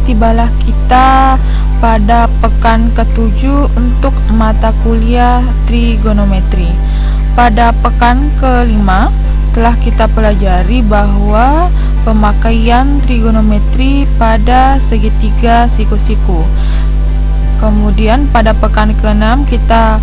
tibalah kita pada pekan ke-7 untuk mata kuliah trigonometri. Pada pekan ke-5 telah kita pelajari bahwa pemakaian trigonometri pada segitiga siku-siku. Kemudian pada pekan ke-6 kita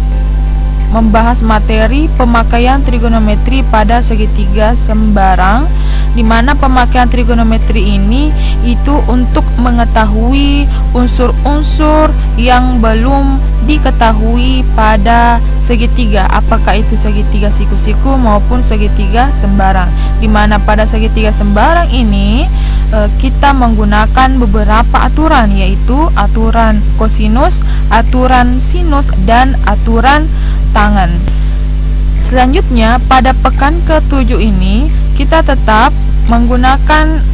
membahas materi pemakaian trigonometri pada segitiga sembarang, di mana pemakaian trigonometri ini itu untuk mengetahui unsur-unsur yang belum diketahui pada segitiga, apakah itu segitiga siku-siku maupun segitiga sembarang, di mana pada segitiga sembarang ini kita menggunakan beberapa aturan, yaitu aturan kosinus, aturan sinus, dan aturan tangan. Selanjutnya pada pekan ke-7 ini kita tetap menggunakan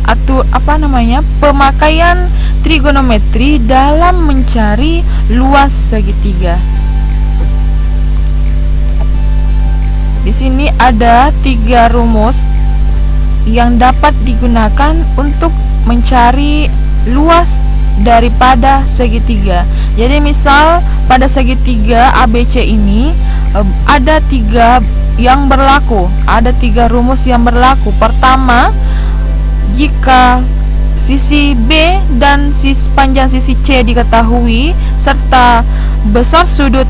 pemakaian trigonometri dalam mencari luas segitiga. Di sini ada 3 rumus yang dapat digunakan untuk mencari luas daripada segitiga. Jadi misal pada segitiga ABC ini ada 3 yang berlaku, ada 3 rumus yang berlaku. Pertama, jika sisi B dan panjang sisi C diketahui serta besar sudut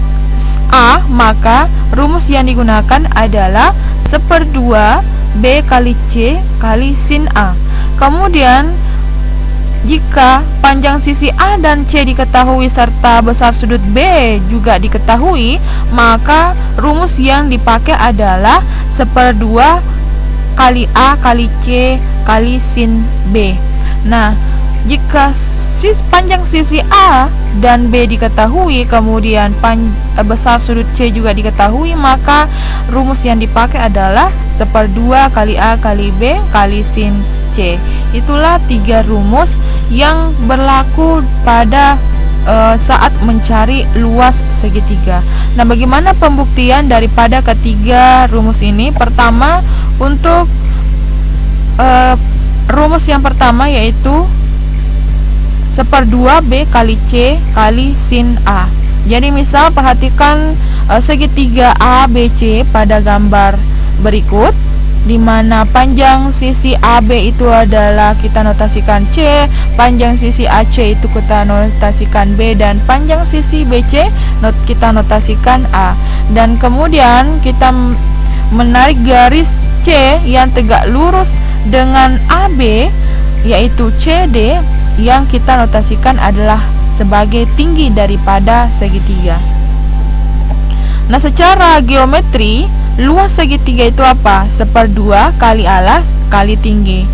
A, maka rumus yang digunakan adalah 1/2 B kali C kali sin A. Kemudian jika panjang sisi A dan C diketahui serta besar sudut B juga diketahui, maka rumus yang dipakai adalah 1/2 kali A kali C kali sin B. Nah, jika panjang sisi A dan B diketahui, kemudian besar sudut C juga diketahui, maka rumus yang dipakai adalah 1/2 kali A kali B kali sin C. Itulah 3 rumus yang berlaku pada saat mencari luas segitiga. Nah, bagaimana pembuktian daripada ketiga rumus ini? Pertama, untuk rumus yang pertama yaitu 1/2 B kali C kali sin A. Jadi misal perhatikan segitiga ABC pada gambar berikut, di mana panjang sisi AB itu adalah kita notasikan C, panjang sisi AC itu kita notasikan B, dan panjang sisi BC kita notasikan A. Dan kemudian kita menarik garis C yang tegak lurus dengan AB, yaitu CD, yang kita notasikan adalah sebagai tinggi daripada segitiga. Nah, secara geometri luas segitiga itu apa? 1/2 kali alas kali tinggi.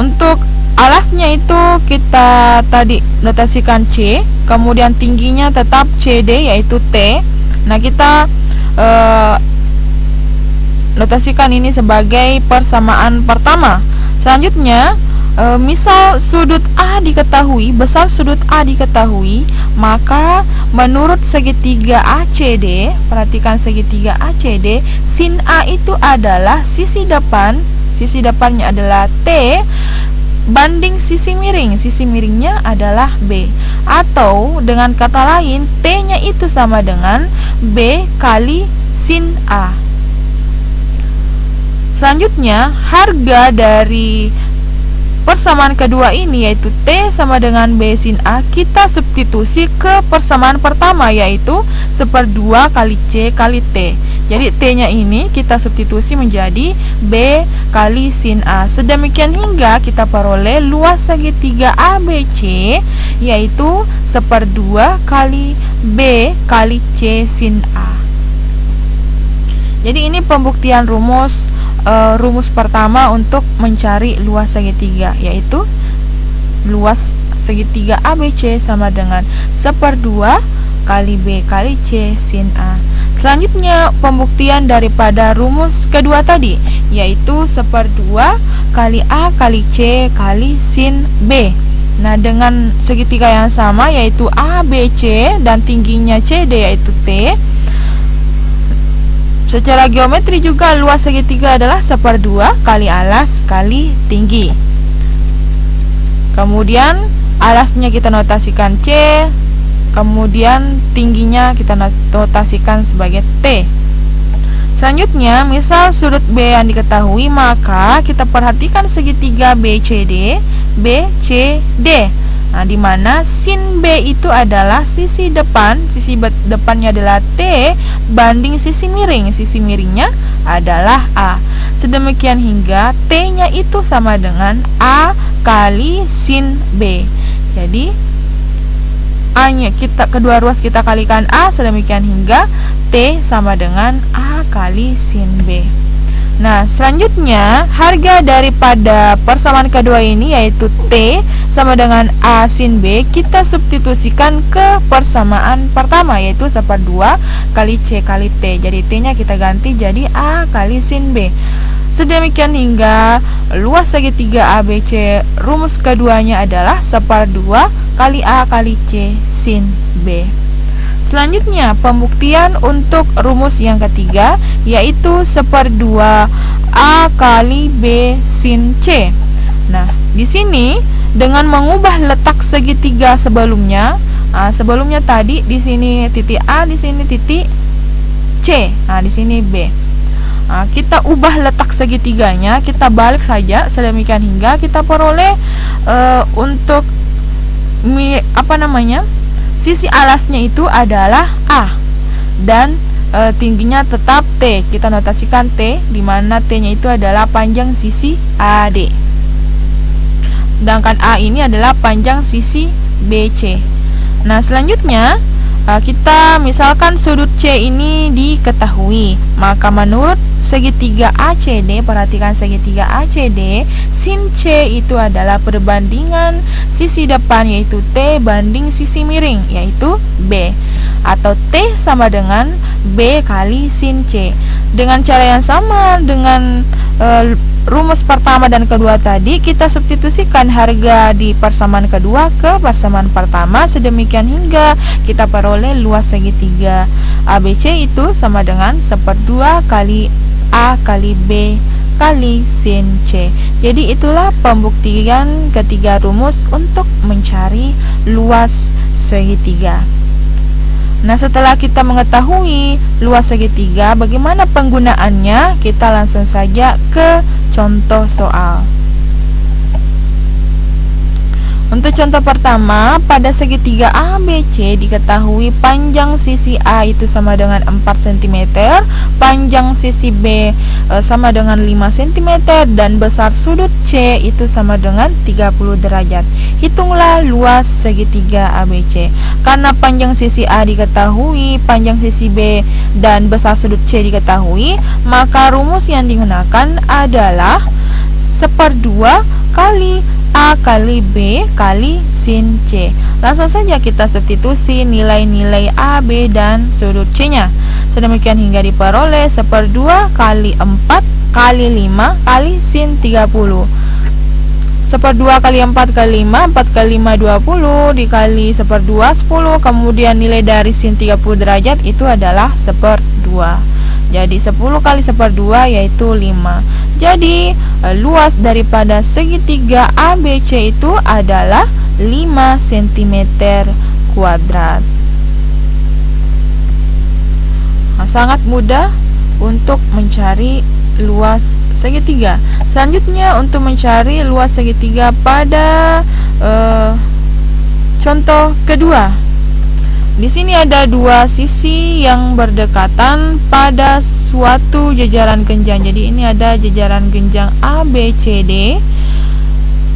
Untuk alasnya itu kita tadi notasikan C, kemudian tingginya tetap CD yaitu T. Nah, kita notasikan ini sebagai persamaan pertama. Selanjutnya, misal sudut A diketahui, besar sudut A diketahui, maka menurut segitiga ACD, perhatikan segitiga ACD, sin A itu adalah sisi depannya adalah T banding sisi miringnya adalah B, atau dengan kata lain T-nya itu sama dengan B kali sin A. Selanjutnya, harga dari persamaan kedua ini yaitu T sama dengan B sin A, kita substitusi ke persamaan pertama yaitu 1/2 kali C kali T. Jadi T-nya ini kita substitusi menjadi B kali sin A. Sedemikian hingga kita peroleh luas segitiga ABC yaitu 1/2 kali B kali C sin A. Jadi ini pembuktian rumus pertama untuk mencari luas segitiga, yaitu luas segitiga ABC sama dengan 1/2 kali B kali C sin A. Selanjutnya pembuktian daripada rumus kedua tadi, yaitu 1/2 kali A kali C kali sin B. Nah, dengan segitiga yang sama yaitu ABC dan tingginya CD yaitu T. Secara geometri juga luas segitiga adalah 1/2 kali alas kali tinggi. Kemudian alasnya kita notasikan C, kemudian tingginya kita notasikan sebagai T. Selanjutnya, misal sudut B yang diketahui, maka kita perhatikan segitiga BCD, BCD. Nah, di mana sin B itu adalah sisi depannya adalah T banding sisi miring. Sisi miringnya adalah A. Sedemikian hingga T-nya itu sama dengan A kali sin B. Jadi A-nya kedua ruas kita kalikan A, sedemikian hingga T sama dengan A kali sin B. Nah, selanjutnya harga daripada persamaan kedua ini yaitu T sama dengan A sin B, kita substitusikan ke persamaan pertama yaitu 1/2 kali C kali T. Jadi T-nya kita ganti jadi A kali sin B. Sedemikian hingga luas segitiga ABC, rumus keduanya adalah 1/2 kali A kali C sin B. Selanjutnya, pembuktian untuk rumus yang ketiga yaitu 1/2 A kali B sin C. Nah, di sini dengan mengubah letak segitiga sebelumnya, sebelumnya tadi di sini titik A, di sini titik C. Nah, di sini B. Kita ubah letak segitiganya, kita balik saja sedemikian hingga kita peroleh untuk sisi alasnya itu adalah A dan tingginya tetap T. Kita notasikan T, di mana T-nya itu adalah panjang sisi AD. Sedangkan A ini adalah panjang sisi BC. Nah, selanjutnya kita misalkan sudut C ini diketahui, maka menurut segitiga ACD, perhatikan segitiga ACD, sin C itu adalah perbandingan sisi depan yaitu T banding sisi miring yaitu B, atau T sama dengan B kali sin C. Dengan cara yang sama dengan rumus pertama dan kedua tadi, kita substitusikan harga di persamaan kedua ke persamaan pertama, sedemikian hingga kita peroleh luas segitiga ABC itu sama dengan 1/2 kali A kali B kali sin C. Jadi itulah pembuktian ketiga rumus untuk mencari luas segitiga. Nah, setelah kita mengetahui luas segitiga, bagaimana penggunaannya? Kita langsung saja ke contoh soal. Untuk contoh pertama, pada segitiga ABC diketahui panjang sisi A itu sama dengan 4 cm, panjang sisi B sama dengan 5 cm, dan besar sudut C itu sama dengan 30 derajat. Hitunglah luas segitiga ABC. Karena panjang sisi A diketahui, panjang sisi B dan besar sudut C diketahui, maka rumus yang digunakan adalah 1/2 kali A kali B kali sin C. Langsung saja kita substitusi nilai-nilai A, B, dan sudut C-nya. Sedemikian hingga diperoleh 1/2 kali 4 kali 5 kali sin 30. 1/2 kali 4 kali 5, 4 kali 5 20, dikali 1/2 10, kemudian nilai dari sin 30 derajat itu adalah 1/2. Jadi 10 kali 1/2 yaitu 5. Jadi luas daripada segitiga ABC itu adalah 5 cm kuadrat. Nah, sangat mudah untuk mencari luas segitiga. Selanjutnya untuk mencari luas segitiga pada contoh kedua. Di sini ada dua sisi yang berdekatan pada suatu jajaran genjang. Jadi ini ada jajaran genjang ABCD,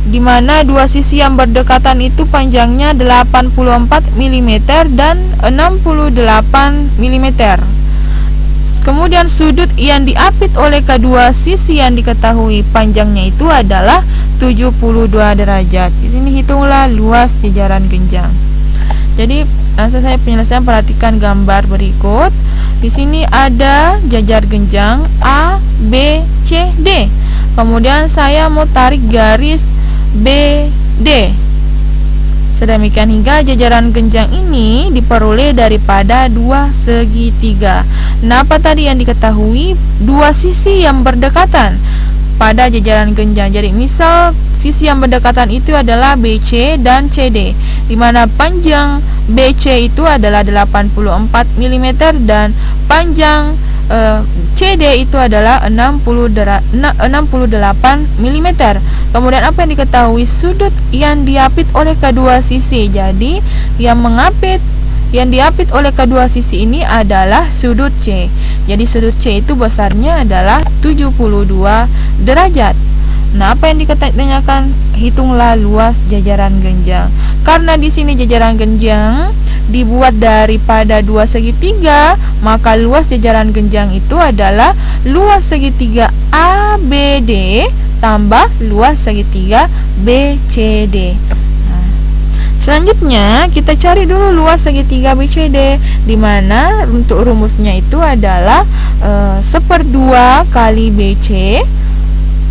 di mana dua sisi yang berdekatan itu panjangnya 84 mm dan 68 mm. Kemudian sudut yang diapit oleh kedua sisi yang diketahui panjangnya itu adalah 72 derajat. Di sini hitunglah luas jajaran genjang. Jadi langsung saya penyelesaian, perhatikan gambar berikut. Di sini ada jajar genjang A, B, C, D. Kemudian saya mau tarik garis BD. Sedemikian hingga jajaran genjang ini diperoleh daripada dua segitiga. Nah, apa tadi yang diketahui? Dua sisi yang berdekatan. pada jajaran genjang. Jadi misal sisi yang berdekatan itu adalah BC dan CD, di mana panjang BC itu adalah 84 mm dan panjang CD itu adalah 68 mm. Kemudian apa yang diketahui? Sudut yang diapit oleh kedua sisi. Jadi yang diapit oleh kedua sisi ini adalah sudut C. Jadi sudut C itu besarnya adalah 72 derajat. Nah, apa yang ditanyakan? Hitunglah luas jajaran genjang. Karena di sini jajaran genjang dibuat daripada dua segitiga, maka luas jajaran genjang itu adalah luas segitiga ABD tambah luas segitiga BCD. Nah, selanjutnya kita cari dulu luas segitiga BCD, di mana untuk rumusnya itu adalah 1/2 kali BC,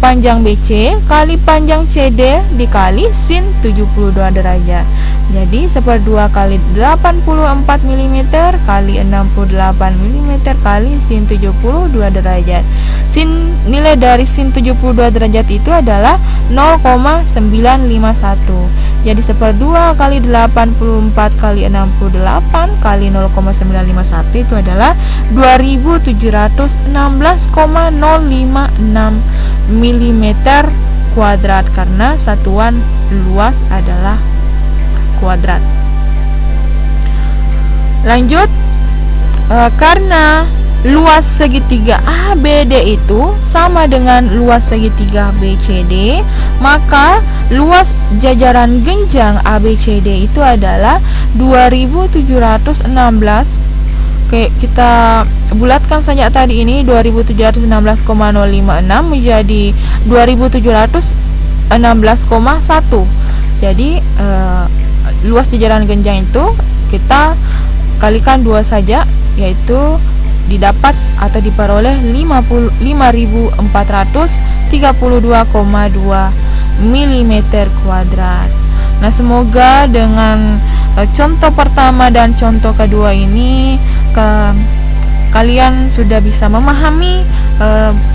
panjang BC kali panjang CD dikali sin 72 derajat. Jadi 1/2 kali 84 mm kali 68 mm kali sin 72 derajat. Nilai dari sin 72 derajat itu adalah 0,951. Jadi 1/2 kali 84 kali 68 kali 0,951 itu adalah 2716,056 mm kuadrat, karena satuan luas adalah kuadrat. Lanjut, karena luas segitiga ABD itu sama dengan luas segitiga BCD, maka luas jajaran genjang ABCD itu adalah 2716. Oke, kita bulatkan saja tadi ini 2716,056 menjadi 2716,1. Jadi luas jajaran genjang itu kita kalikan 2 saja, yaitu didapat atau diperoleh 5432,2 mm kuadrat. Nah, semoga dengan contoh pertama dan contoh kedua ini kalian sudah bisa memahami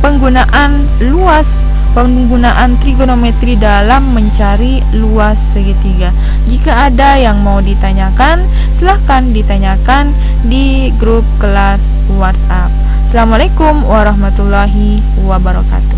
penggunaan trigonometri dalam mencari luas segitiga. Jika ada yang mau ditanyakan, silahkan ditanyakan di grup kelas WhatsApp. Assalamualaikum warahmatullahi wabarakatuh.